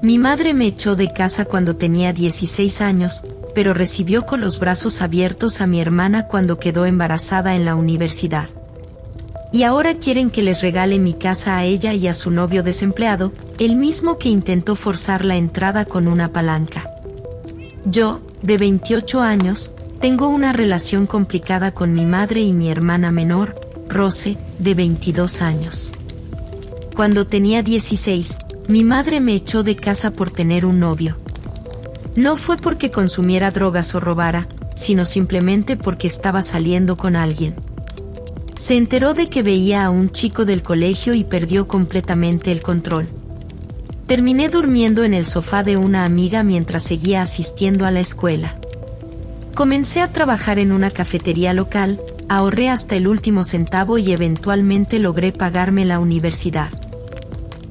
Mi madre me echó de casa cuando tenía 16 años, pero recibió con los brazos abiertos a mi hermana cuando quedó embarazada en la universidad. Y ahora quieren que les regale mi casa a ella y a su novio desempleado, el mismo que intentó forzar la entrada con una palanca. Yo, de 28 años, tengo una relación complicada con mi madre y mi hermana menor, Rose, de 22 años. Cuando tenía 16, mi madre me echó de casa por tener un novio. No fue porque consumiera drogas o robara, sino simplemente porque estaba saliendo con alguien. Se enteró de que veía a un chico del colegio y perdió completamente el control. Terminé durmiendo en el sofá de una amiga mientras seguía asistiendo a la escuela. Comencé a trabajar en una cafetería local, ahorré hasta el último centavo y eventualmente logré pagarme la universidad.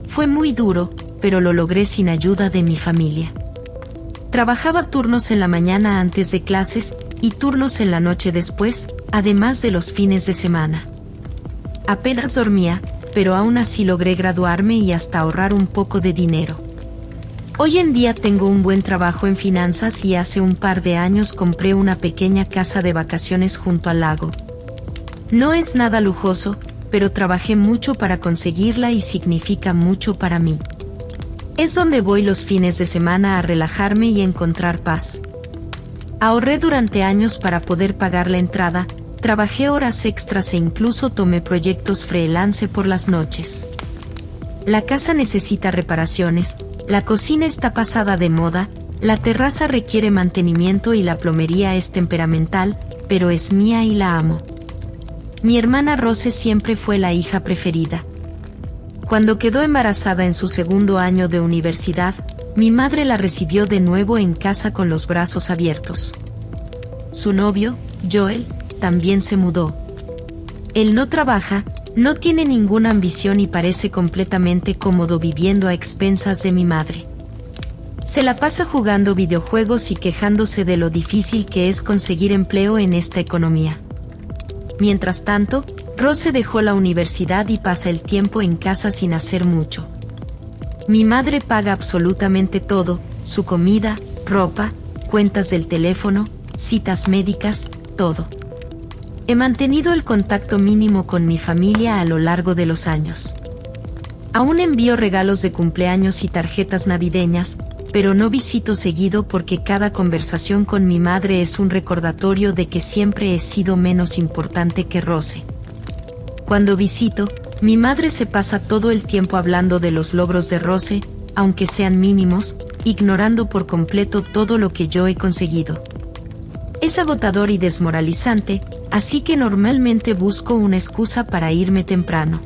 Fue muy duro, pero lo logré sin ayuda de mi familia. Trabajaba turnos en la mañana antes de clases y turnos en la noche después, además de los fines de semana. Apenas dormía, pero aún así logré graduarme y hasta ahorrar un poco de dinero. Hoy en día tengo un buen trabajo en finanzas y hace un par de años compré una pequeña casa de vacaciones junto al lago. No es nada lujoso, pero trabajé mucho para conseguirla y significa mucho para mí. Es donde voy los fines de semana a relajarme y encontrar paz. Ahorré durante años para poder pagar la entrada, trabajé horas extras e incluso tomé proyectos freelance por las noches. La casa necesita reparaciones, la cocina está pasada de moda, la terraza requiere mantenimiento y la plomería es temperamental, pero es mía y la amo. Mi hermana Rose siempre fue la hija preferida. Cuando quedó embarazada en su segundo año de universidad, mi madre la recibió de nuevo en casa con los brazos abiertos. Su novio, Joel, también se mudó. Él no trabaja, no tiene ninguna ambición y parece completamente cómodo viviendo a expensas de mi madre. Se la pasa jugando videojuegos y quejándose de lo difícil que es conseguir empleo en esta economía. Mientras tanto, Rose dejó la universidad y pasa el tiempo en casa sin hacer mucho. Mi madre paga absolutamente todo, su comida, ropa, cuentas del teléfono, citas médicas, todo. He mantenido el contacto mínimo con mi familia a lo largo de los años. Aún envío regalos de cumpleaños y tarjetas navideñas, pero no visito seguido porque cada conversación con mi madre es un recordatorio de que siempre he sido menos importante que Rose. Cuando visito, mi madre se pasa todo el tiempo hablando de los logros de Rose, aunque sean mínimos, ignorando por completo todo lo que yo he conseguido. Es agotador y desmoralizante, así que normalmente busco una excusa para irme temprano.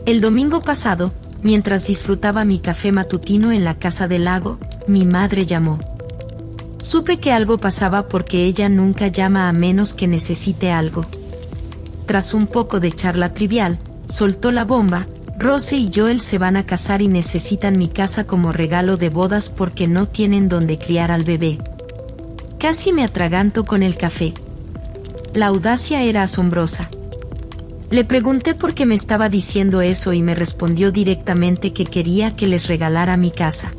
El domingo pasado, mientras disfrutaba mi café matutino en la casa del lago, mi madre llamó. Supe que algo pasaba porque ella nunca llama a menos que necesite algo. Tras un poco de charla trivial, soltó la bomba: Rose y Joel se van a casar y necesitan mi casa como regalo de bodas porque no tienen donde criar al bebé. Casi me atraganto con el café. La audacia era asombrosa. Le pregunté por qué me estaba diciendo eso y me respondió directamente que quería que les regalara mi casa.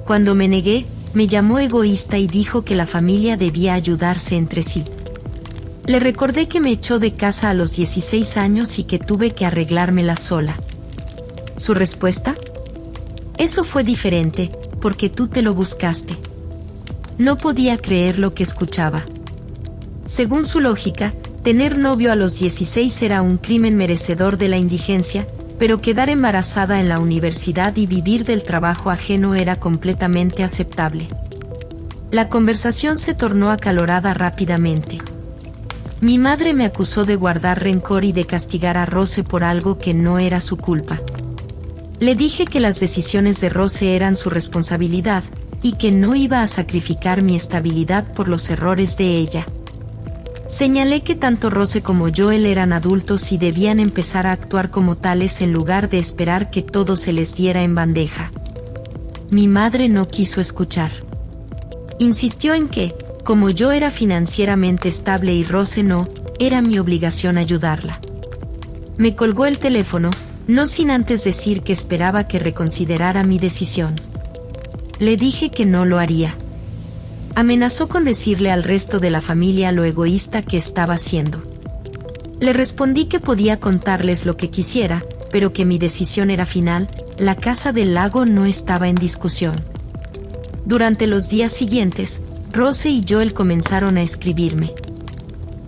Cuando me negué, me llamó egoísta y dijo que la familia debía ayudarse entre sí. Le recordé que me echó de casa a los 16 años y que tuve que arreglármela sola. ¿Su respuesta? Eso fue diferente, porque tú te lo buscaste. No podía creer lo que escuchaba. Según su lógica, tener novio a los 16 era un crimen merecedor de la indigencia, pero quedar embarazada en la universidad y vivir del trabajo ajeno era completamente aceptable. La conversación se tornó acalorada rápidamente. Mi madre me acusó de guardar rencor y de castigar a Rose por algo que no era su culpa. Le dije que las decisiones de Rose eran su responsabilidad, y que no iba a sacrificar mi estabilidad por los errores de ella. Señalé que tanto Rose como Joel eran adultos y debían empezar a actuar como tales en lugar de esperar que todo se les diera en bandeja. Mi madre no quiso escuchar. Insistió en que, como yo era financieramente estable y Rose no, era mi obligación ayudarla. Me colgó el teléfono, no sin antes decir que esperaba que reconsiderara mi decisión. Le dije que no lo haría. Amenazó con decirle al resto de la familia lo egoísta que estaba siendo. Le respondí que podía contarles lo que quisiera, pero que mi decisión era final. La casa del lago no estaba en discusión. Durante los días siguientes, Rose y Joel comenzaron a escribirme.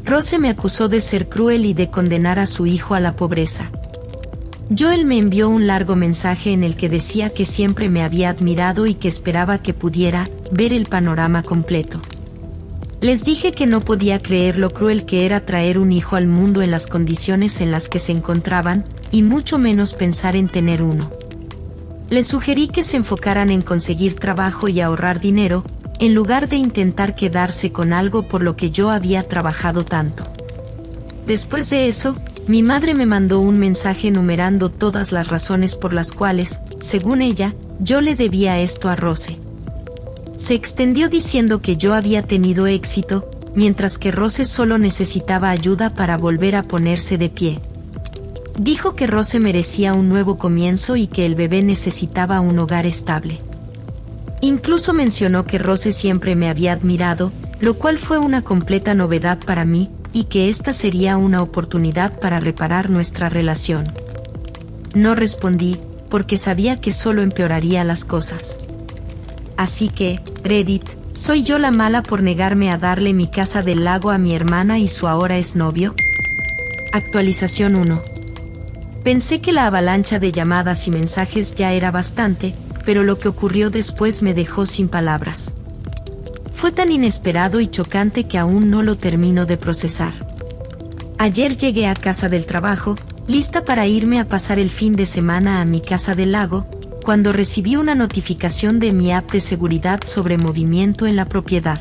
Rose me acusó de ser cruel y de condenar a su hijo a la pobreza. Joel me envió un largo mensaje en el que decía que siempre me había admirado y que esperaba que pudiera ver el panorama completo. Les dije que no podía creer lo cruel que era traer un hijo al mundo en las condiciones en las que se encontraban, y mucho menos pensar en tener uno. Les sugerí que se enfocaran en conseguir trabajo y ahorrar dinero, en lugar de intentar quedarse con algo por lo que yo había trabajado tanto. Después de eso, mi madre me mandó un mensaje enumerando todas las razones por las cuales, según ella, yo le debía esto a Rose. Se extendió diciendo que yo había tenido éxito, mientras que Rose solo necesitaba ayuda para volver a ponerse de pie. Dijo que Rose merecía un nuevo comienzo y que el bebé necesitaba un hogar estable. Incluso mencionó que Rose siempre me había admirado, lo cual fue una completa novedad para mí, y que esta sería una oportunidad para reparar nuestra relación. No respondí, porque sabía que solo empeoraría las cosas. Así que, Reddit, ¿soy yo la mala por negarme a darle mi casa del lago a mi hermana y su ahora exnovio? Actualización 1. Pensé que la avalancha de llamadas y mensajes ya era bastante, pero lo que ocurrió después me dejó sin palabras. Fue tan inesperado y chocante que aún no lo termino de procesar. Ayer llegué a casa del trabajo, lista para irme a pasar el fin de semana a mi casa del lago, cuando recibí una notificación de mi app de seguridad sobre movimiento en la propiedad.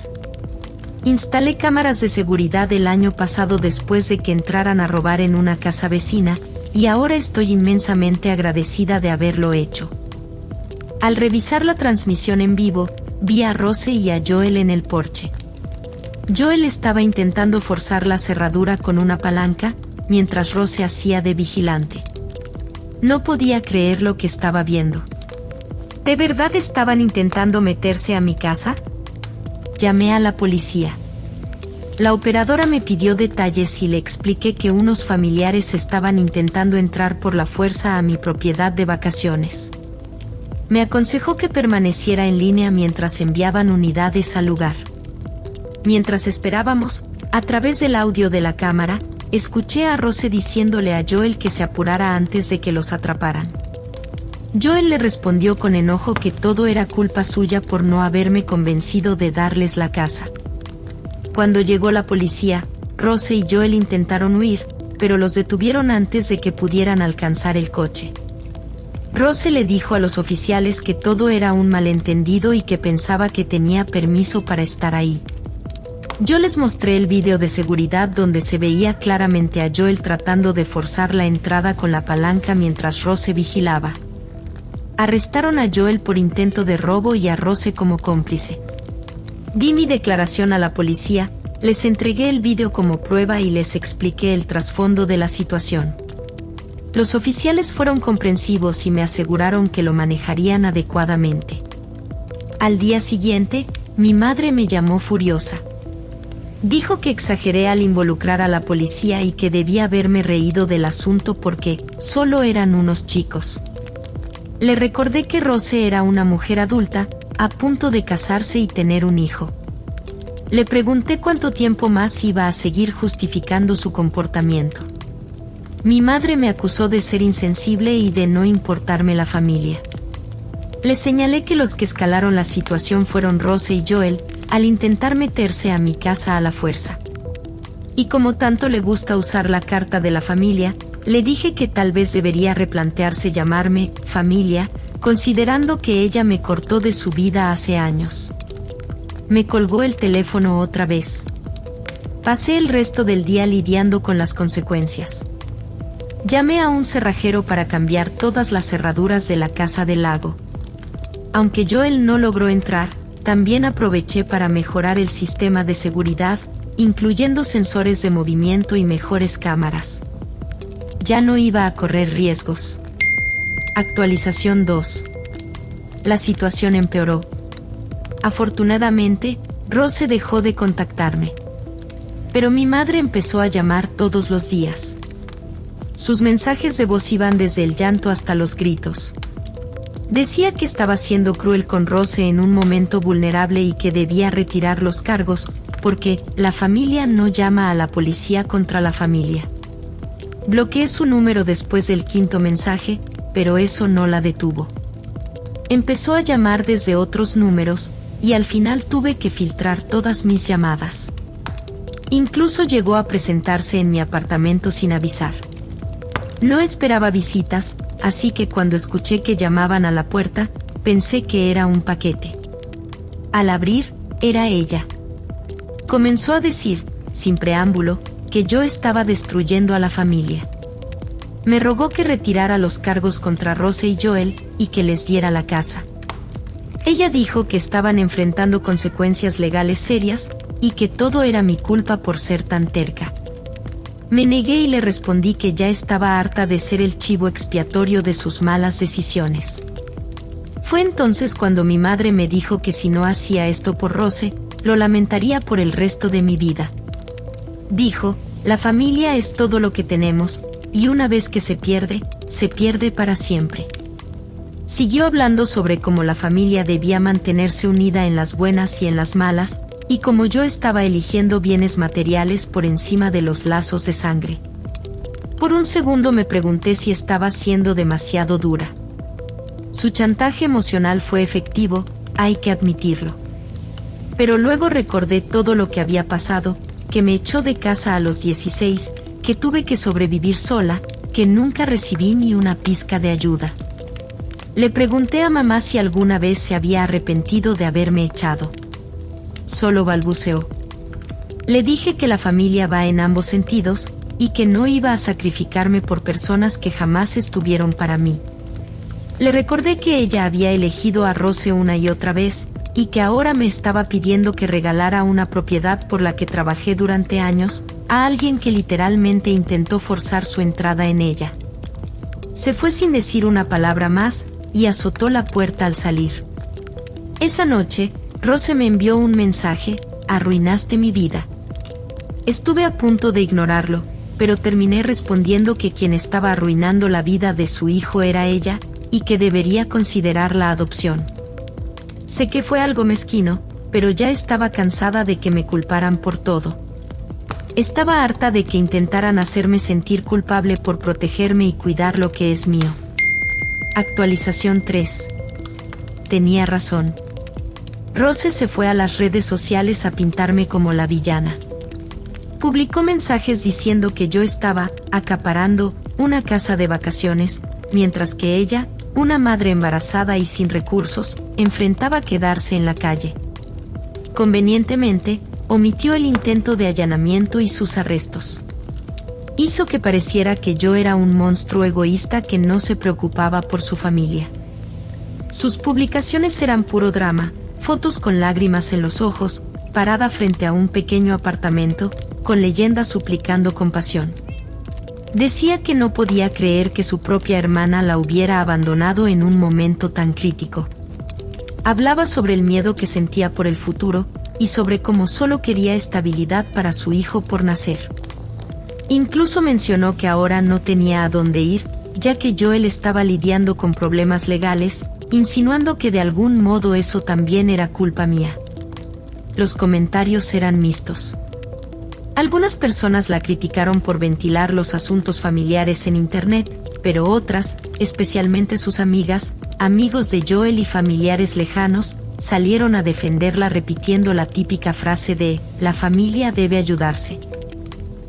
Instalé cámaras de seguridad el año pasado después de que entraran a robar en una casa vecina, y ahora estoy inmensamente agradecida de haberlo hecho. Al revisar la transmisión en vivo, vi a Rose y a Joel en el porche. Joel estaba intentando forzar la cerradura con una palanca, mientras Rose hacía de vigilante. No podía creer lo que estaba viendo. ¿De verdad estaban intentando meterse a mi casa? Llamé a la policía. La operadora me pidió detalles y le expliqué que unos familiares estaban intentando entrar por la fuerza a mi propiedad de vacaciones. Me aconsejó que permaneciera en línea mientras enviaban unidades al lugar. Mientras esperábamos, a través del audio de la cámara, escuché a Rose diciéndole a Joel que se apurara antes de que los atraparan. Joel le respondió con enojo que todo era culpa suya por no haberme convencido de darles la casa. Cuando llegó la policía, Rose y Joel intentaron huir, pero los detuvieron antes de que pudieran alcanzar el coche. Rose le dijo a los oficiales que todo era un malentendido y que pensaba que tenía permiso para estar ahí. Yo les mostré el video de seguridad donde se veía claramente a Joel tratando de forzar la entrada con la palanca mientras Rose vigilaba. Arrestaron a Joel por intento de robo y a Rose como cómplice. Di mi declaración a la policía, les entregué el video como prueba y les expliqué el trasfondo de la situación. Los oficiales fueron comprensivos y me aseguraron que lo manejarían adecuadamente. Al día siguiente, mi madre me llamó furiosa. Dijo que exageré al involucrar a la policía y que debía haberme reído del asunto porque solo eran unos chicos. Le recordé que Rose era una mujer adulta, a punto de casarse y tener un hijo. Le pregunté cuánto tiempo más iba a seguir justificando su comportamiento. Mi madre me acusó de ser insensible y de no importarme la familia. Le señalé que los que escalaron la situación fueron Rose y Joel, al intentar meterse a mi casa a la fuerza. Y como tanto le gusta usar la carta de la familia, le dije que tal vez debería replantearse llamarme familia, considerando que ella me cortó de su vida hace años. Me colgó el teléfono otra vez. Pasé el resto del día lidiando con las consecuencias. Llamé a un cerrajero para cambiar todas las cerraduras de la casa del lago. Aunque Joel no logró entrar, también aproveché para mejorar el sistema de seguridad, incluyendo sensores de movimiento y mejores cámaras. Ya no iba a correr riesgos. Actualización 2. La situación empeoró. Afortunadamente, Rose dejó de contactarme. Pero mi madre empezó a llamar todos los días. Sus mensajes de voz iban desde el llanto hasta los gritos. Decía que estaba siendo cruel con Rose en un momento vulnerable y que debía retirar los cargos, porque la familia no llama a la policía contra la familia. Bloqueé su número después del quinto mensaje, pero eso no la detuvo. Empezó a llamar desde otros números, y al final tuve que filtrar todas mis llamadas. Incluso llegó a presentarse en mi apartamento sin avisar. No esperaba visitas, así que cuando escuché que llamaban a la puerta, pensé que era un paquete. Al abrir, era ella. Comenzó a decir, sin preámbulo, que yo estaba destruyendo a la familia. Me rogó que retirara los cargos contra Rose y Joel, y que les diera la casa. Ella dijo que estaban enfrentando consecuencias legales serias, y que todo era mi culpa por ser tan terca. Me negué y le respondí que ya estaba harta de ser el chivo expiatorio de sus malas decisiones. Fue entonces cuando mi madre me dijo que si no hacía esto por Rose, lo lamentaría por el resto de mi vida. Dijo, la familia es todo lo que tenemos, y una vez que se pierde para siempre. Siguió hablando sobre cómo la familia debía mantenerse unida en las buenas y en las malas, y como yo estaba eligiendo bienes materiales por encima de los lazos de sangre. Por un segundo me pregunté si estaba siendo demasiado dura. Su chantaje emocional fue efectivo, hay que admitirlo. Pero luego recordé todo lo que había pasado, que me echó de casa a los 16, que tuve que sobrevivir sola, que nunca recibí ni una pizca de ayuda. Le pregunté a mamá si alguna vez se había arrepentido de haberme echado. Solo balbuceó. Le dije que la familia va en ambos sentidos, y que no iba a sacrificarme por personas que jamás estuvieron para mí. Le recordé que ella había elegido a Rose una y otra vez, y que ahora me estaba pidiendo que regalara una propiedad por la que trabajé durante años, a alguien que literalmente intentó forzar su entrada en ella. Se fue sin decir una palabra más, y azotó la puerta al salir. Esa noche, Rose me envió un mensaje, arruinaste mi vida. Estuve a punto de ignorarlo, pero terminé respondiendo que quien estaba arruinando la vida de su hijo era ella, y que debería considerar la adopción. Sé que fue algo mezquino, pero ya estaba cansada de que me culparan por todo. Estaba harta de que intentaran hacerme sentir culpable por protegerme y cuidar lo que es mío. Actualización 3. Tenía razón. Rose se fue a las redes sociales a pintarme como la villana. Publicó mensajes diciendo que yo estaba acaparando una casa de vacaciones, mientras que ella, una madre embarazada y sin recursos, enfrentaba quedarse en la calle. Convenientemente, omitió el intento de allanamiento y sus arrestos. Hizo que pareciera que yo era un monstruo egoísta que no se preocupaba por su familia. Sus publicaciones eran puro drama, fotos con lágrimas en los ojos, parada frente a un pequeño apartamento, con leyendas suplicando compasión. Decía que no podía creer que su propia hermana la hubiera abandonado en un momento tan crítico. Hablaba sobre el miedo que sentía por el futuro, y sobre cómo solo quería estabilidad para su hijo por nacer. Incluso mencionó que ahora no tenía a dónde ir, ya que Joel estaba lidiando con problemas legales, insinuando que de algún modo eso también era culpa mía. Los comentarios eran mixtos. Algunas personas la criticaron por ventilar los asuntos familiares en internet, pero otras, especialmente sus amigas, amigos de Joel y familiares lejanos, salieron a defenderla repitiendo la típica frase de «la familia debe ayudarse».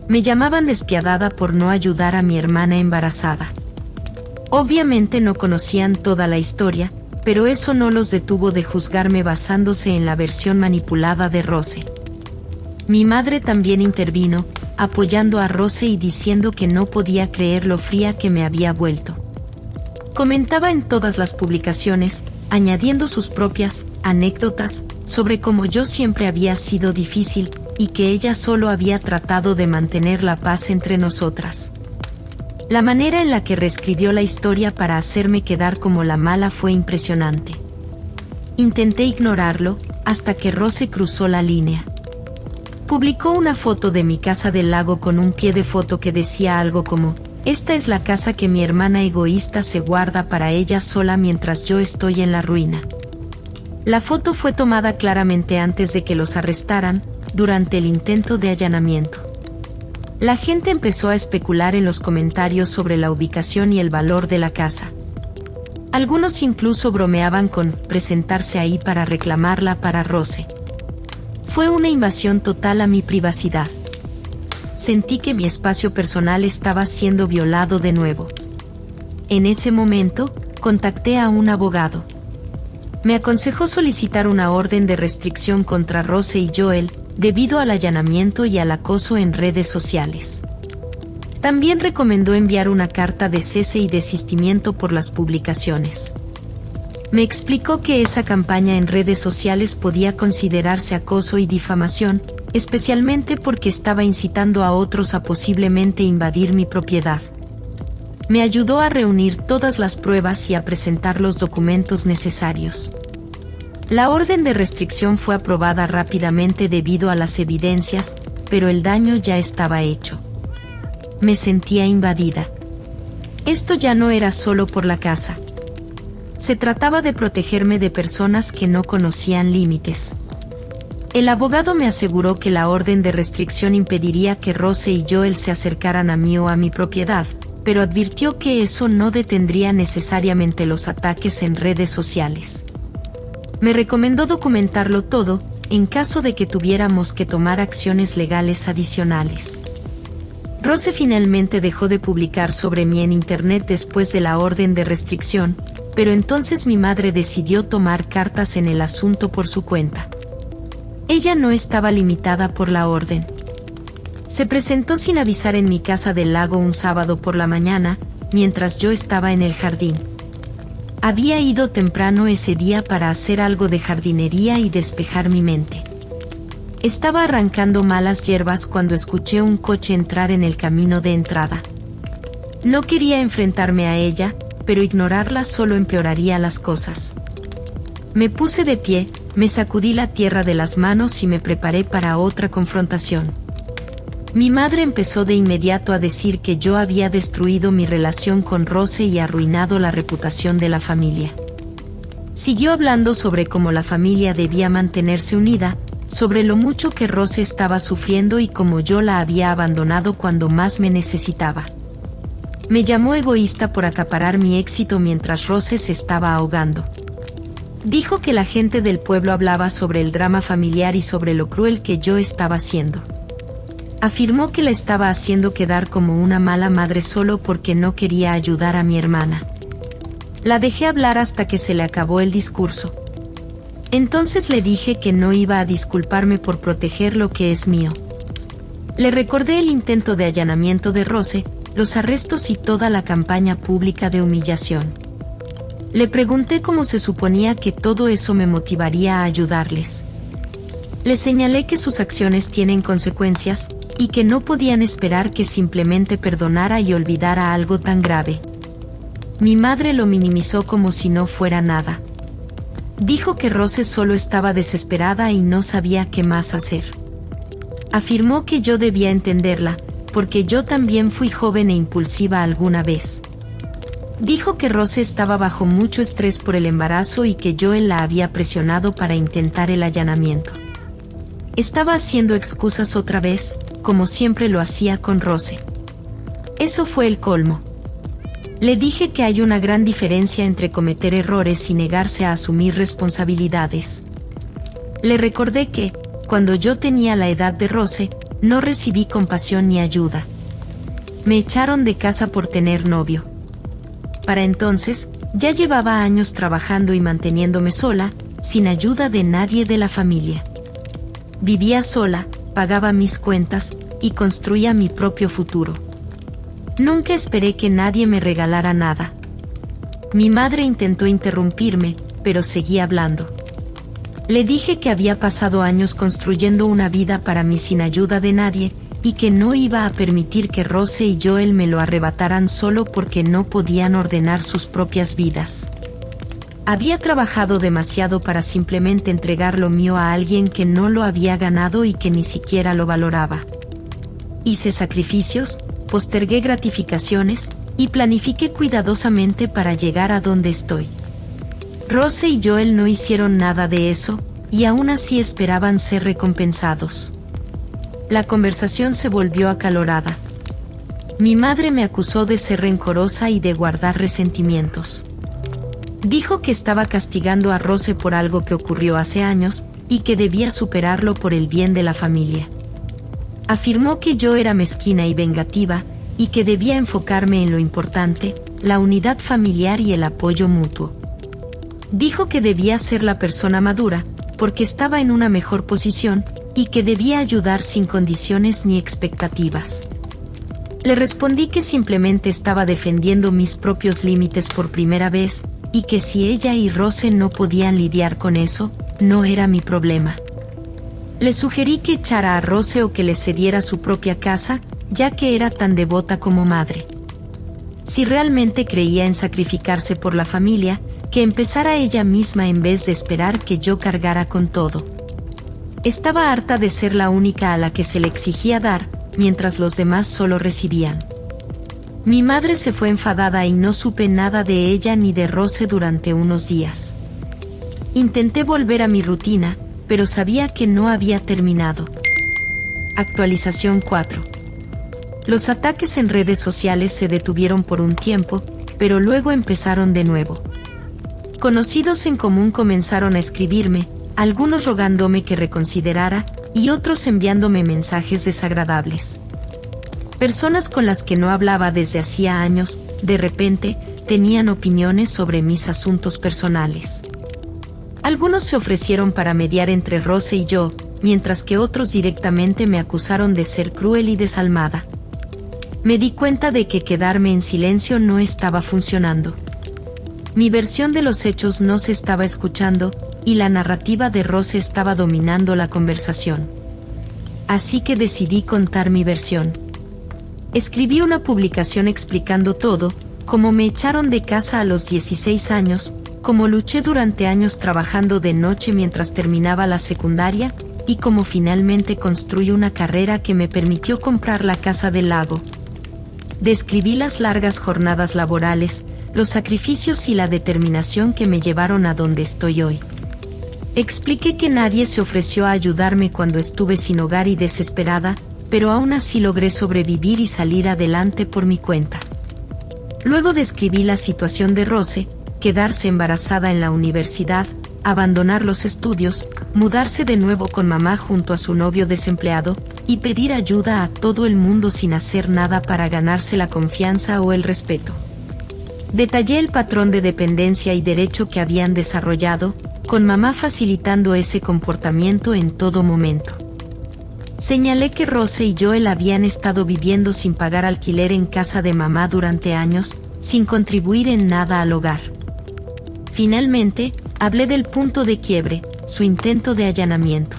Me llamaban despiadada por no ayudar a mi hermana embarazada. Obviamente no conocían toda la historia, pero eso no los detuvo de juzgarme basándose en la versión manipulada de Rose. Mi madre también intervino, apoyando a Rose y diciendo que no podía creer lo fría que me había vuelto. Comentaba en todas las publicaciones, añadiendo sus propias anécdotas sobre cómo yo siempre había sido difícil, y que ella solo había tratado de mantener la paz entre nosotras. La manera en la que reescribió la historia para hacerme quedar como la mala fue impresionante. Intenté ignorarlo, hasta que Rose cruzó la línea. Publicó una foto de mi casa del lago con un pie de foto que decía algo como: esta es la casa que mi hermana egoísta se guarda para ella sola mientras yo estoy en la ruina. La foto fue tomada claramente antes de que los arrestaran, durante el intento de allanamiento. La gente empezó a especular en los comentarios sobre la ubicación y el valor de la casa. Algunos incluso bromeaban con presentarse ahí para reclamarla para Rose. Fue una invasión total a mi privacidad. Sentí que mi espacio personal estaba siendo violado de nuevo. En ese momento, contacté a un abogado. Me aconsejó solicitar una orden de restricción contra Rose y Joel, debido al allanamiento y al acoso en redes sociales. También recomendó enviar una carta de cese y desistimiento por las publicaciones. Me explicó que esa campaña en redes sociales podía considerarse acoso y difamación, especialmente porque estaba incitando a otros a posiblemente invadir mi propiedad. Me ayudó a reunir todas las pruebas y a presentar los documentos necesarios. La orden de restricción fue aprobada rápidamente debido a las evidencias, pero el daño ya estaba hecho. Me sentía invadida. Esto ya no era solo por la casa. Se trataba de protegerme de personas que no conocían límites. El abogado me aseguró que la orden de restricción impediría que Rose y Joel se acercaran a mí o a mi propiedad, pero advirtió que eso no detendría necesariamente los ataques en redes sociales. Me recomendó documentarlo todo, en caso de que tuviéramos que tomar acciones legales adicionales. Rose finalmente dejó de publicar sobre mí en internet después de la orden de restricción, pero entonces mi madre decidió tomar cartas en el asunto por su cuenta. Ella no estaba limitada por la orden. Se presentó sin avisar en mi casa del lago un sábado por la mañana, mientras yo estaba en el jardín. Había ido temprano ese día para hacer algo de jardinería y despejar mi mente. Estaba arrancando malas hierbas cuando escuché un coche entrar en el camino de entrada. No quería enfrentarme a ella, pero ignorarla solo empeoraría las cosas. Me puse de pie, me sacudí la tierra de las manos y me preparé para otra confrontación. Mi madre empezó de inmediato a decir que yo había destruido mi relación con Rose y arruinado la reputación de la familia. Siguió hablando sobre cómo la familia debía mantenerse unida, sobre lo mucho que Rose estaba sufriendo y cómo yo la había abandonado cuando más me necesitaba. Me llamó egoísta por acaparar mi éxito mientras Rose se estaba ahogando. Dijo que la gente del pueblo hablaba sobre el drama familiar y sobre lo cruel que yo estaba siendo. Afirmó que la estaba haciendo quedar como una mala madre solo porque no quería ayudar a mi hermana. La dejé hablar hasta que se le acabó el discurso. Entonces le dije que no iba a disculparme por proteger lo que es mío. Le recordé el intento de allanamiento de Rose, los arrestos y toda la campaña pública de humillación. Le pregunté cómo se suponía que todo eso me motivaría a ayudarles. Le señalé que sus acciones tienen consecuencias, y que no podían esperar que simplemente perdonara y olvidara algo tan grave. Mi madre lo minimizó como si no fuera nada. Dijo que Rose solo estaba desesperada y no sabía qué más hacer. Afirmó que yo debía entenderla, porque yo también fui joven e impulsiva alguna vez. Dijo que Rose estaba bajo mucho estrés por el embarazo y que Joel la había presionado para intentar el allanamiento. Estaba haciendo excusas otra vez, como siempre lo hacía con Rose. Eso fue el colmo. Le dije que hay una gran diferencia entre cometer errores y negarse a asumir responsabilidades. Le recordé que, cuando yo tenía la edad de Rose, no recibí compasión ni ayuda. Me echaron de casa por tener novio. Para entonces, ya llevaba años trabajando y manteniéndome sola, sin ayuda de nadie de la familia. Vivía sola, pagaba mis cuentas y construía mi propio futuro. Nunca esperé que nadie me regalara nada. Mi madre intentó interrumpirme, pero seguí hablando. Le dije que había pasado años construyendo una vida para mí sin ayuda de nadie, y que no iba a permitir que Rose y Joel me lo arrebataran solo porque no podían ordenar sus propias vidas. Había trabajado demasiado para simplemente entregar lo mío a alguien que no lo había ganado y que ni siquiera lo valoraba. Hice sacrificios, postergué gratificaciones y planifiqué cuidadosamente para llegar a donde estoy. Rose y Joel no hicieron nada de eso, y aún así esperaban ser recompensados. La conversación se volvió acalorada. Mi madre me acusó de ser rencorosa y de guardar resentimientos. Dijo que estaba castigando a Rose por algo que ocurrió hace años y que debía superarlo por el bien de la familia. Afirmó que yo era mezquina y vengativa y que debía enfocarme en lo importante, la unidad familiar y el apoyo mutuo. Dijo que debía ser la persona madura, porque estaba en una mejor posición, y que debía ayudar sin condiciones ni expectativas. Le respondí que simplemente estaba defendiendo mis propios límites por primera vez, y que si ella y Rose no podían lidiar con eso, no era mi problema. Le sugerí que echara a Rose o que le cediera su propia casa, ya que era tan devota como madre. Si realmente creía en sacrificarse por la familia, que empezara ella misma en vez de esperar que yo cargara con todo. Estaba harta de ser la única a la que se le exigía dar, mientras los demás solo recibían. Mi madre se fue enfadada y no supe nada de ella ni de Rose durante unos días. Intenté volver a mi rutina, pero sabía que no había terminado. Actualización 4. Los ataques en redes sociales se detuvieron por un tiempo, pero luego empezaron de nuevo. Conocidos en común comenzaron a escribirme, algunos rogándome que reconsiderara, y otros enviándome mensajes desagradables. Personas con las que no hablaba desde hacía años, de repente, tenían opiniones sobre mis asuntos personales. Algunos se ofrecieron para mediar entre Rose y yo, mientras que otros directamente me acusaron de ser cruel y desalmada. Me di cuenta de que quedarme en silencio no estaba funcionando. Mi versión de los hechos no se estaba escuchando, y la narrativa de Rose estaba dominando la conversación. Así que decidí contar mi versión. Escribí una publicación explicando todo, cómo me echaron de casa a los 16 años, cómo luché durante años trabajando de noche mientras terminaba la secundaria, y cómo finalmente construí una carrera que me permitió comprar la casa del lago. Describí las largas jornadas laborales, los sacrificios y la determinación que me llevaron a donde estoy hoy. Expliqué que nadie se ofreció a ayudarme cuando estuve sin hogar y desesperada, pero aún así logré sobrevivir y salir adelante por mi cuenta. Luego describí la situación de Rose, quedarse embarazada en la universidad, abandonar los estudios, mudarse de nuevo con mamá junto a su novio desempleado, y pedir ayuda a todo el mundo sin hacer nada para ganarse la confianza o el respeto. Detallé el patrón de dependencia y derecho que habían desarrollado, con mamá facilitando ese comportamiento en todo momento. Señalé que Rose y Joel habían estado viviendo sin pagar alquiler en casa de mamá durante años, sin contribuir en nada al hogar. Finalmente, hablé del punto de quiebre, su intento de allanamiento.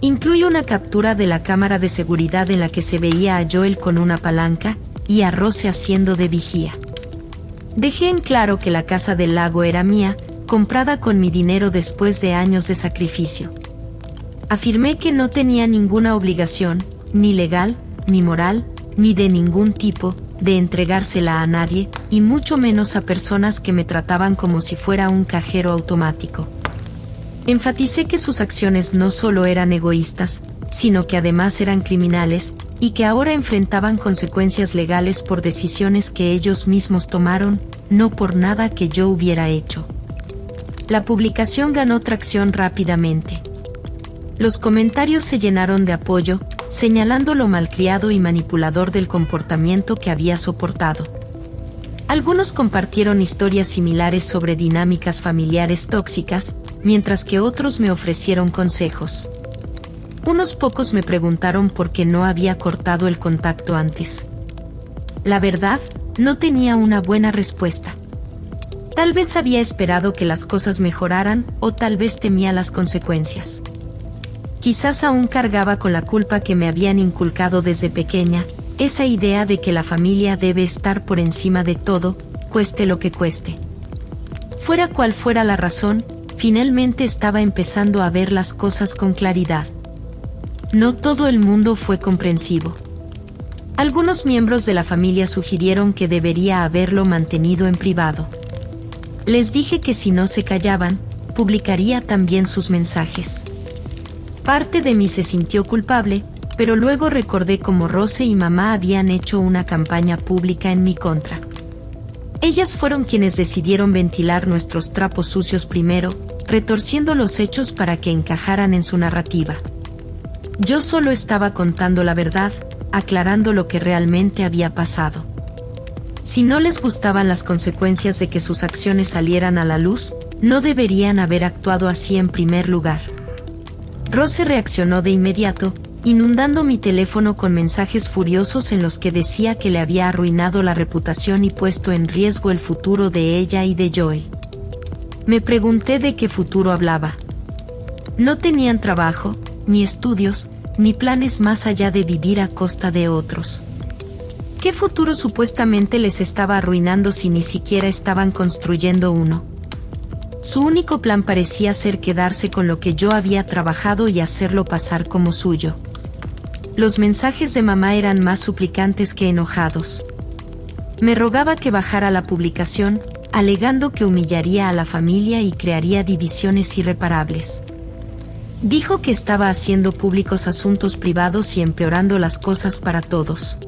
Incluye una captura de la cámara de seguridad en la que se veía a Joel con una palanca, y a Rose haciendo de vigía. Dejé en claro que la casa del lago era mía, comprada con mi dinero después de años de sacrificio. Afirmé que no tenía ninguna obligación, ni legal, ni moral, ni de ningún tipo, de entregársela a nadie, y mucho menos a personas que me trataban como si fuera un cajero automático. Enfaticé que sus acciones no solo eran egoístas, sino que además eran criminales, y que ahora enfrentaban consecuencias legales por decisiones que ellos mismos tomaron, no por nada que yo hubiera hecho. La publicación ganó tracción rápidamente. Los comentarios se llenaron de apoyo, señalando lo malcriado y manipulador del comportamiento que había soportado. Algunos compartieron historias similares sobre dinámicas familiares tóxicas, mientras que otros me ofrecieron consejos. Unos pocos me preguntaron por qué no había cortado el contacto antes. La verdad, no tenía una buena respuesta. Tal vez había esperado que las cosas mejoraran, o tal vez temía las consecuencias. Quizás aún cargaba con la culpa que me habían inculcado desde pequeña, esa idea de que la familia debe estar por encima de todo, cueste lo que cueste. Fuera cual fuera la razón, finalmente estaba empezando a ver las cosas con claridad. No todo el mundo fue comprensivo. Algunos miembros de la familia sugirieron que debería haberlo mantenido en privado. Les dije que si no se callaban, publicaría también sus mensajes. Parte de mí se sintió culpable, pero luego recordé cómo Rose y mamá habían hecho una campaña pública en mi contra. Ellas fueron quienes decidieron ventilar nuestros trapos sucios primero, retorciendo los hechos para que encajaran en su narrativa. Yo solo estaba contando la verdad, aclarando lo que realmente había pasado. Si no les gustaban las consecuencias de que sus acciones salieran a la luz, no deberían haber actuado así en primer lugar. Rose reaccionó de inmediato, inundando mi teléfono con mensajes furiosos en los que decía que le había arruinado la reputación y puesto en riesgo el futuro de ella y de Joel. Me pregunté de qué futuro hablaba. No tenían trabajo, ni estudios, ni planes más allá de vivir a costa de otros. ¿Qué futuro supuestamente les estaba arruinando si ni siquiera estaban construyendo uno? Su único plan parecía ser quedarse con lo que yo había trabajado y hacerlo pasar como suyo. Los mensajes de mamá eran más suplicantes que enojados. Me rogaba que bajara la publicación, alegando que humillaría a la familia y crearía divisiones irreparables. Dijo que estaba haciendo públicos asuntos privados y empeorando las cosas para todos.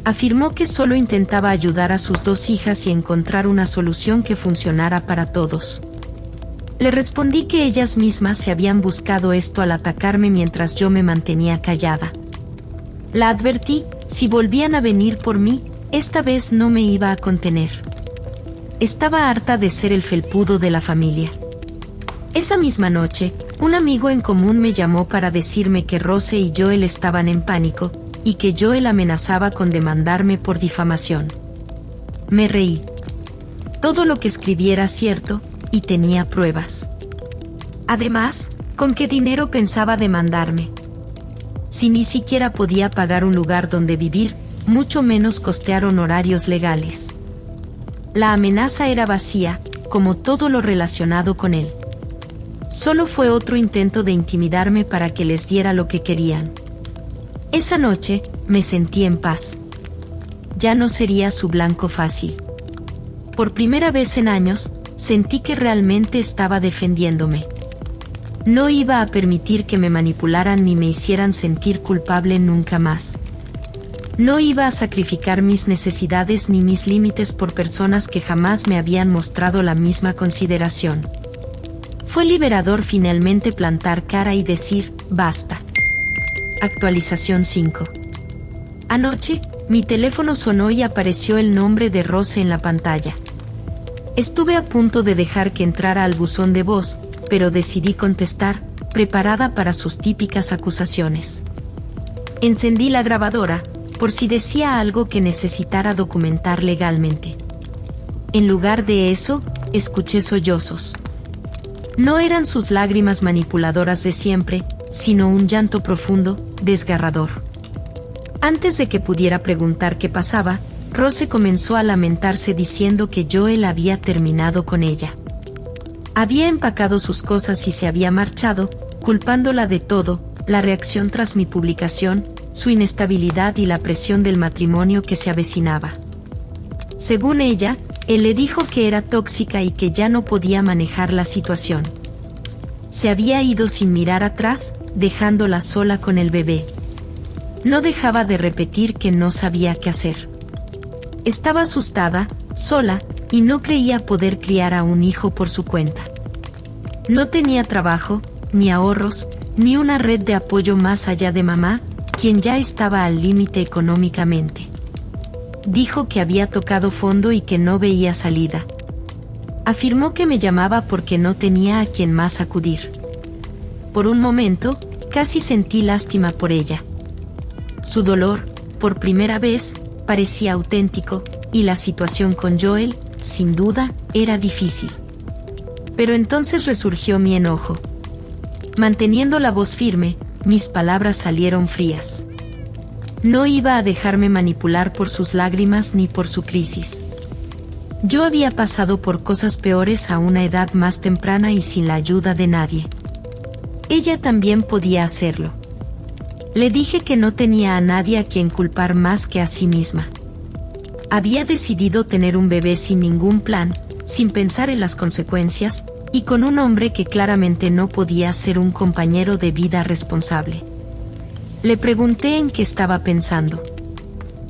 Afirmó que solo intentaba ayudar a sus 2 hijas y encontrar una solución que funcionara para todos. Le respondí que ellas mismas se habían buscado esto al atacarme mientras yo me mantenía callada. La advertí, si volvían a venir por mí, esta vez no me iba a contener. Estaba harta de ser el felpudo de la familia. Esa misma noche, un amigo en común me llamó para decirme que Rose y Joel estaban en pánico, y que Joel amenazaba con demandarme por difamación. Me reí. Todo lo que escribí era cierto, y tenía pruebas. Además, ¿con qué dinero pensaba demandarme? Si ni siquiera podía pagar un lugar donde vivir, mucho menos costear honorarios legales. La amenaza era vacía, como todo lo relacionado con él. Solo fue otro intento de intimidarme para que les diera lo que querían. Esa noche, me sentí en paz. Ya no sería su blanco fácil. Por primera vez en años, sentí que realmente estaba defendiéndome. No iba a permitir que me manipularan ni me hicieran sentir culpable nunca más. No iba a sacrificar mis necesidades ni mis límites por personas que jamás me habían mostrado la misma consideración. Fue liberador finalmente plantar cara y decir, basta. Actualización 5. Anoche, mi teléfono sonó y apareció el nombre de Rose en la pantalla. Estuve a punto de dejar que entrara al buzón de voz, pero decidí contestar, preparada para sus típicas acusaciones. Encendí la grabadora, por si decía algo que necesitara documentar legalmente. En lugar de eso, escuché sollozos. No eran sus lágrimas manipuladoras de siempre, sino un llanto profundo, desgarrador. Antes de que pudiera preguntar qué pasaba, Rose comenzó a lamentarse diciendo que Joel había terminado con ella. Había empacado sus cosas y se había marchado, culpándola de todo, la reacción tras mi publicación, su inestabilidad y la presión del matrimonio que se avecinaba. Según ella, él le dijo que era tóxica y que ya no podía manejar la situación. Se había ido sin mirar atrás, dejándola sola con el bebé. No dejaba de repetir que no sabía qué hacer. Estaba asustada, sola, y no creía poder criar a un hijo por su cuenta. No tenía trabajo, ni ahorros, ni una red de apoyo más allá de mamá, quien ya estaba al límite económicamente. Dijo que había tocado fondo y que no veía salida. Afirmó que me llamaba porque no tenía a quien más acudir. Por un momento, casi sentí lástima por ella. Su dolor, por primera vez, parecía auténtico, y la situación con Joel, sin duda, era difícil. Pero entonces resurgió mi enojo. Manteniendo la voz firme, mis palabras salieron frías. No iba a dejarme manipular por sus lágrimas ni por su crisis. Yo había pasado por cosas peores a una edad más temprana y sin la ayuda de nadie. Ella también podía hacerlo. Le dije que no tenía a nadie a quien culpar más que a sí misma. Había decidido tener un bebé sin ningún plan, sin pensar en las consecuencias, y con un hombre que claramente no podía ser un compañero de vida responsable. Le pregunté en qué estaba pensando.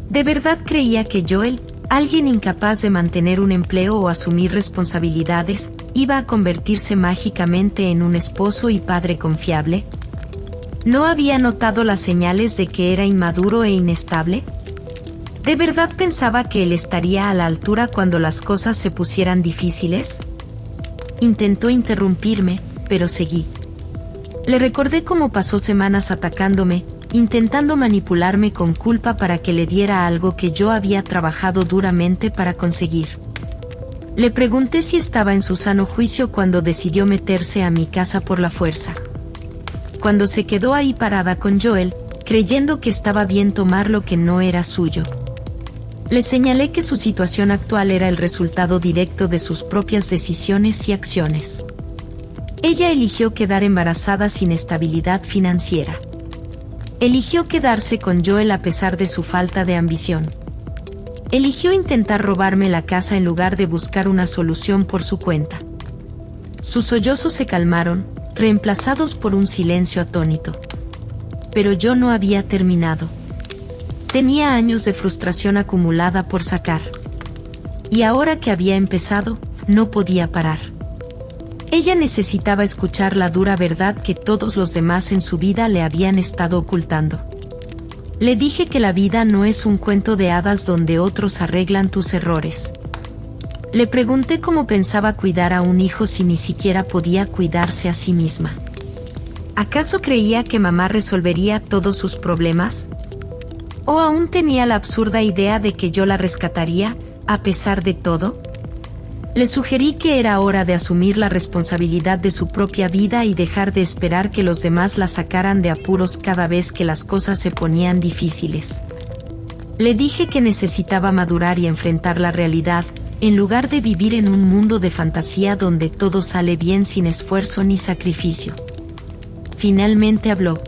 ¿De verdad creía que Joel, alguien incapaz de mantener un empleo o asumir responsabilidades, iba a convertirse mágicamente en un esposo y padre confiable? ¿No había notado las señales de que era inmaduro e inestable? ¿De verdad pensaba que él estaría a la altura cuando las cosas se pusieran difíciles? Intentó interrumpirme, pero seguí. Le recordé cómo pasó semanas atacándome, intentando manipularme con culpa para que le diera algo que yo había trabajado duramente para conseguir. Le pregunté si estaba en su sano juicio cuando decidió meterse a mi casa por la fuerza. Cuando se quedó ahí parada con Joel, creyendo que estaba bien tomar lo que no era suyo. Le señalé que su situación actual era el resultado directo de sus propias decisiones y acciones. Ella eligió quedar embarazada sin estabilidad financiera. Eligió quedarse con Joel a pesar de su falta de ambición. Eligió intentar robarme la casa en lugar de buscar una solución por su cuenta. Sus sollozos se calmaron, reemplazados por un silencio atónito. Pero yo no había terminado. Tenía años de frustración acumulada por sacar. Y ahora que había empezado, no podía parar. Ella necesitaba escuchar la dura verdad que todos los demás en su vida le habían estado ocultando. Le dije que la vida no es un cuento de hadas donde otros arreglan tus errores. Le pregunté cómo pensaba cuidar a un hijo si ni siquiera podía cuidarse a sí misma. ¿Acaso creía que mamá resolvería todos sus problemas? ¿O aún tenía la absurda idea de que yo la rescataría, a pesar de todo? Le sugerí que era hora de asumir la responsabilidad de su propia vida y dejar de esperar que los demás la sacaran de apuros cada vez que las cosas se ponían difíciles. Le dije que necesitaba madurar y enfrentar la realidad, en lugar de vivir en un mundo de fantasía donde todo sale bien sin esfuerzo ni sacrificio. Finalmente habló.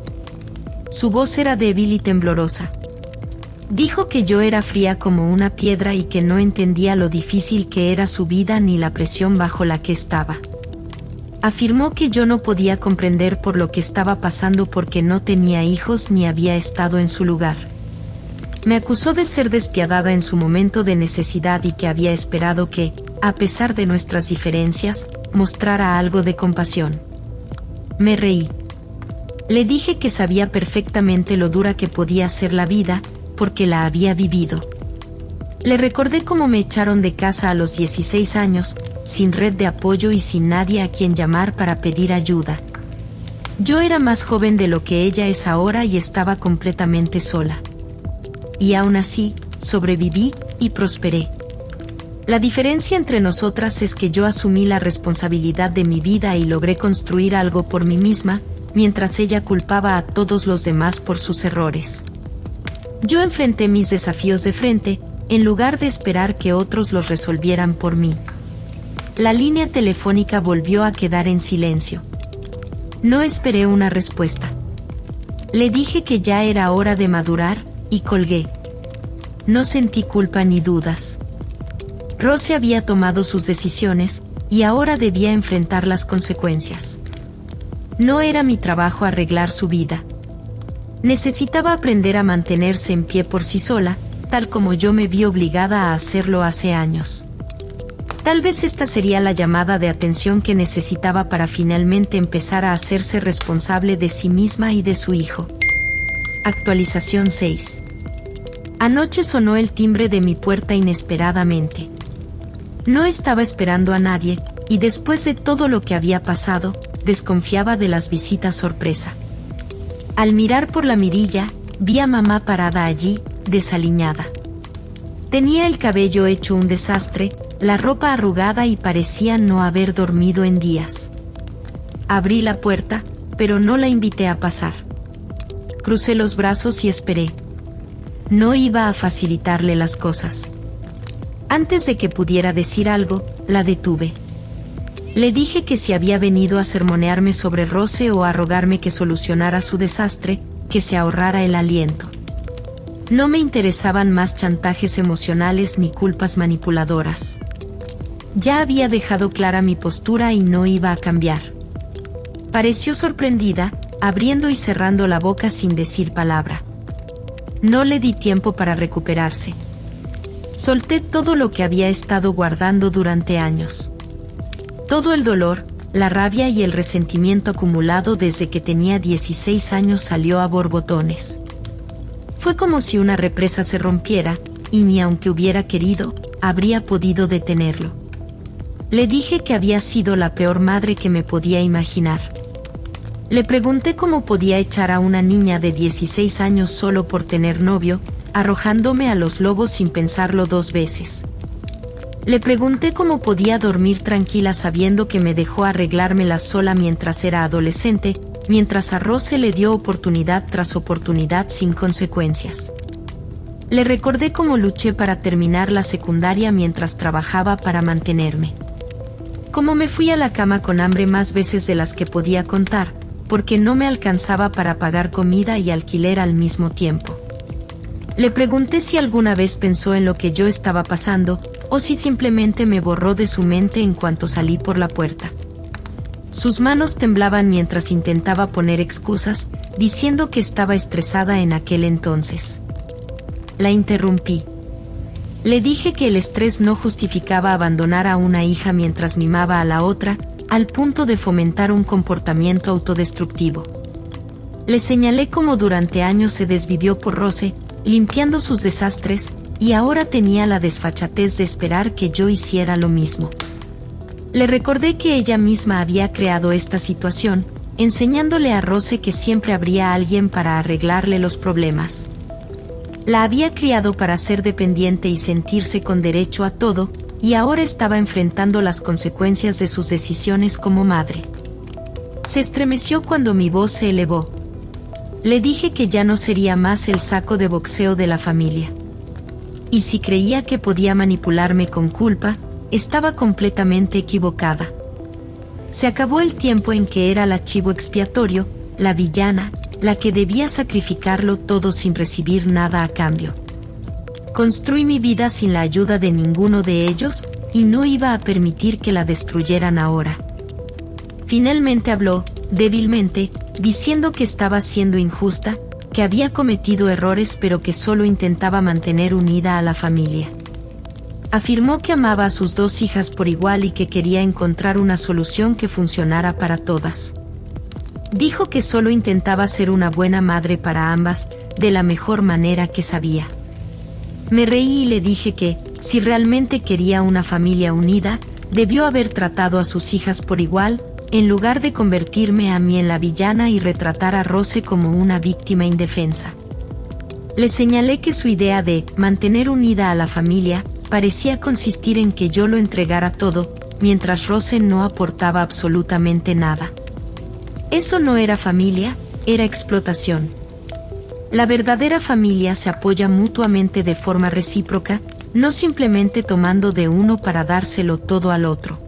Su voz era débil y temblorosa. Dijo que yo era fría como una piedra y que no entendía lo difícil que era su vida ni la presión bajo la que estaba. Afirmó que yo no podía comprender por lo que estaba pasando porque no tenía hijos ni había estado en su lugar. Me acusó de ser despiadada en su momento de necesidad y que había esperado que, a pesar de nuestras diferencias, mostrara algo de compasión. Me reí. Le dije que sabía perfectamente lo dura que podía ser la vida, porque la había vivido. Le recordé cómo me echaron de casa a los 16 años, sin red de apoyo y sin nadie a quien llamar para pedir ayuda. Yo era más joven de lo que ella es ahora y estaba completamente sola. Y aún así, sobreviví y prosperé. La diferencia entre nosotras es que yo asumí la responsabilidad de mi vida y logré construir algo por mí misma, mientras ella culpaba a todos los demás por sus errores. Yo enfrenté mis desafíos de frente, en lugar de esperar que otros los resolvieran por mí. La línea telefónica volvió a quedar en silencio. No esperé una respuesta. Le dije que ya era hora de madurar, y colgué. No sentí culpa ni dudas. Rose había tomado sus decisiones, y ahora debía enfrentar las consecuencias. No era mi trabajo arreglar su vida. Necesitaba aprender a mantenerse en pie por sí sola, tal como yo me vi obligada a hacerlo hace años. Tal vez esta sería la llamada de atención que necesitaba para finalmente empezar a hacerse responsable de sí misma y de su hijo. Actualización 6. Anoche sonó el timbre de mi puerta inesperadamente. No estaba esperando a nadie, y después de todo lo que había pasado, desconfiaba de las visitas sorpresa. Al mirar por la mirilla, vi a mamá parada allí, desaliñada. Tenía el cabello hecho un desastre, la ropa arrugada y parecía no haber dormido en días. Abrí la puerta, pero no la invité a pasar. Crucé los brazos y esperé. No iba a facilitarle las cosas. Antes de que pudiera decir algo, la detuve. Le dije que si había venido a sermonearme sobre Rose o a rogarme que solucionara su desastre, que se ahorrara el aliento. No me interesaban más chantajes emocionales ni culpas manipuladoras. Ya había dejado clara mi postura y no iba a cambiar. Pareció sorprendida, abriendo y cerrando la boca sin decir palabra. No le di tiempo para recuperarse. Solté todo lo que había estado guardando durante años. Todo el dolor, la rabia y el resentimiento acumulado desde que tenía 16 años salió a borbotones. Fue como si una represa se rompiera, y ni aunque hubiera querido, habría podido detenerlo. Le dije que había sido la peor madre que me podía imaginar. Le pregunté cómo podía echar a una niña de 16 años solo por tener novio, arrojándome a los lobos sin pensarlo 2 veces. Le pregunté cómo podía dormir tranquila sabiendo que me dejó arreglármela sola mientras era adolescente, mientras a Rose le dio oportunidad tras oportunidad sin consecuencias. Le recordé cómo luché para terminar la secundaria mientras trabajaba para mantenerme. Cómo me fui a la cama con hambre más veces de las que podía contar, porque no me alcanzaba para pagar comida y alquiler al mismo tiempo. Le pregunté si alguna vez pensó en lo que yo estaba pasando, o si simplemente me borró de su mente en cuanto salí por la puerta. Sus manos temblaban mientras intentaba poner excusas, diciendo que estaba estresada en aquel entonces. La interrumpí. Le dije que el estrés no justificaba abandonar a una hija mientras mimaba a la otra, al punto de fomentar un comportamiento autodestructivo. Le señalé cómo durante años se desvivió por Rose, limpiando sus desastres, y ahora tenía la desfachatez de esperar que yo hiciera lo mismo. Le recordé que ella misma había creado esta situación, enseñándole a Rose que siempre habría alguien para arreglarle los problemas. La había criado para ser dependiente y sentirse con derecho a todo, y ahora estaba enfrentando las consecuencias de sus decisiones como madre. Se estremeció cuando mi voz se elevó. Le dije que ya no sería más el saco de boxeo de la familia. Y si creía que podía manipularme con culpa, estaba completamente equivocada. Se acabó el tiempo en que era el archivo expiatorio, la villana, la que debía sacrificarlo todo sin recibir nada a cambio. Construí mi vida sin la ayuda de ninguno de ellos, y no iba a permitir que la destruyeran ahora. Finalmente habló, débilmente, diciendo que estaba siendo injusta, que había cometido errores pero que solo intentaba mantener unida a la familia. Afirmó que amaba a sus 2 hijas por igual y que quería encontrar una solución que funcionara para todas. Dijo que solo intentaba ser una buena madre para ambas, de la mejor manera que sabía. Me reí y le dije que, si realmente quería una familia unida, debió haber tratado a sus hijas por igual, en lugar de convertirme a mí en la villana y retratar a Rose como una víctima indefensa. Le señalé que su idea de mantener unida a la familia parecía consistir en que yo lo entregara todo, mientras Rose no aportaba absolutamente nada. Eso no era familia, era explotación. La verdadera familia se apoya mutuamente de forma recíproca, no simplemente tomando de uno para dárselo todo al otro.